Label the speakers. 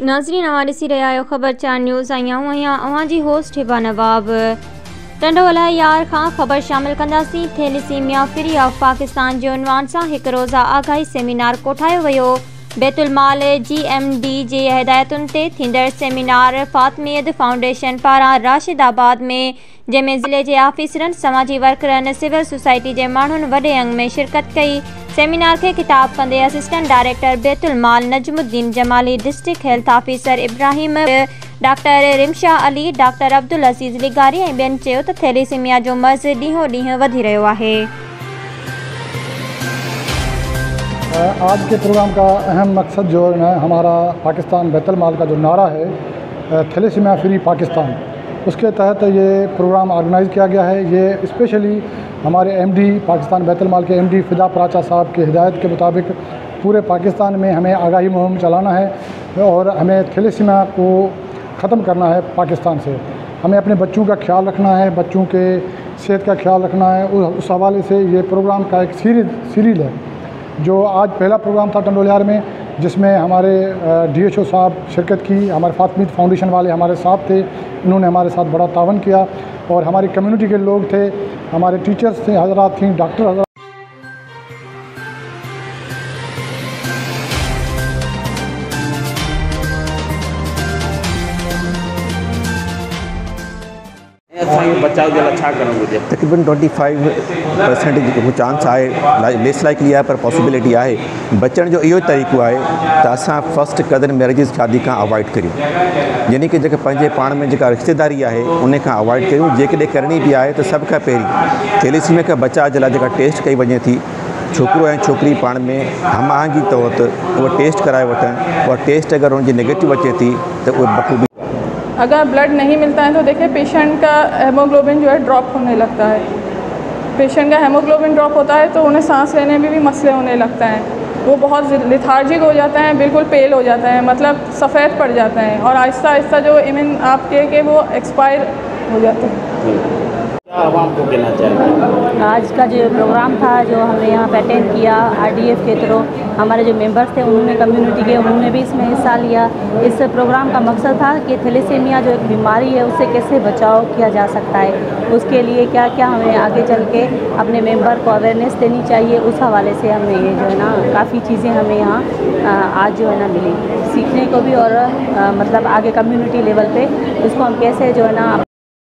Speaker 1: नाज़रीन अवां ॾिसी रहिया आहियो ख़बरचार न्यूज़ अवां जी होस्ट हिबा नवाब। टंडो यार खां ख़बर शामिल कंदासीं। थैलेसीमिया फ्री ऑफ पाकिस्तान जे उनवान सां हिकु रोज़ा आगाही सेमिनार कोठायो वियो। बैतुल माल GMD जे हिदायतुनि ते थींदड़ सेमिनार फातमियत फाउंडेशन पारां राशिदाबाद में, जंहिंमें ज़िले जे आफ़ीसरनि, समाजी वर्करनि, सिविल सोसाइटी जे माण्हुनि वॾे अंग में शिरकत कई। सेमिनार के खिताब कंदे assistant director Baitul Mal Najmuddin Jamali, district health officer Ibrahim, doctor Rimsha Ali, doctor Abdul Aziz लिगारी ऐं ॿियनि चयो त थैलेसीमिया जो मर्ज़ ॾींहों ॾींहुं वधी रहियो आहे।
Speaker 2: आज के प्रोग्राम का अहम मकसद जो है हमारा पाकिस्तान बैतुल माल का जो नारा है थैलेसीमिया फ्री पाकिस्तान, उसके तहत ये प्रोग्राम ऑर्गेनाइज़ किया गया है। ये स्पेशली हमारे MD पाकिस्तान बैतुल माल के MD फ़िदा पराचा साहब की हिदायत के मुताबिक पूरे पाकिस्तान में हमें आगाही मुहिम चलाना है और हमें थैलेसीमिया को ख़त्म करना है पाकिस्तान से। हमें अपने बच्चों का ख्याल रखना है, बच्चों के सेहत का ख्याल रखना है। उस हवाले से ये प्रोग्राम का एक सीरीज़ है। जो आज पहला प्रोग्राम था टंडोलियार में, जिसमें हमारे DHO साहब शिरकत की, हमारे फातमियत फाउंडेशन वाले हमारे साथ थे, इन्होंने हमारे साथ बड़ा तावन किया और हमारी कम्युनिटी के लोग थे, हमारे टीचर्स थे, हजरात थी, डॉक्टर हजरात।
Speaker 3: बचाव जे लाइ छा करणु घुरिजे?
Speaker 4: तक़रीबन 25% जो चांस आहे, लेस लाइकली आहे, पर पॉसिबिलिटी आहे। बचण जो इहो तरीक़ो आहे त असां फर्स्ट कज़न मैरिजिस शादी खां अवॉइड करियूं, यानी कि जेके पंहिंजे पाण में जेका रिश्तेदारी आहे उन खां अवॉइड करियूं। जेकॾहिं करणी बि आहे त सभ खां पहिरीं थैलेसीमिया खां बचाव जे लाइ जेका टेस्ट कई वञे थी, छोकिरो ऐं छोकिरी पाण में हम आहंगी तौर ते उहा टेस्ट कराए वठनि। उहा टेस्ट अगरि उनजी नेगेटिव अचे थी त उहे बख़ूबी।
Speaker 5: अगर ब्लड नहीं मिलता है तो देखिए पेशेंट का हेमोग्लोबिन जो है ड्रॉप होने लगता है। पेशेंट का हेमोग्लोबिन ड्रॉप होता है तो उन्हें सांस लेने में भी मसले होने लगते हैं। वो बहुत लिथार्जिक हो जाता है, बिल्कुल पेल हो जाता है, मतलब सफ़ेद पड़ जाता है और आहिस्ता आहिस्ता जो इम्यून आपके वो एक्सपायर हो जाते हैं।
Speaker 3: आवाम को कहना चाहिए?
Speaker 6: आज का जो प्रोग्राम था जो हमने यहाँ पे अटेंड किया, RDF के थ्रू हमारे जो मेंबर्स थे उन्होंने कम्युनिटी के उन्होंने भी इसमें हिस्सा लिया। इस प्रोग्राम का मकसद था कि थैलेसीमिया जो एक बीमारी है उससे कैसे बचाव किया जा सकता है, उसके लिए क्या क्या हमें आगे चल के अपने मेंबर को अवेयरनेस देनी चाहिए। उस हवाले से हमें ये जो है ना काफ़ी चीज़ें हमें यहाँ आज जो है ना मिली सीखने को भी, और मतलब आगे कम्युनिटी लेवल पे इसको हम कैसे जो है ना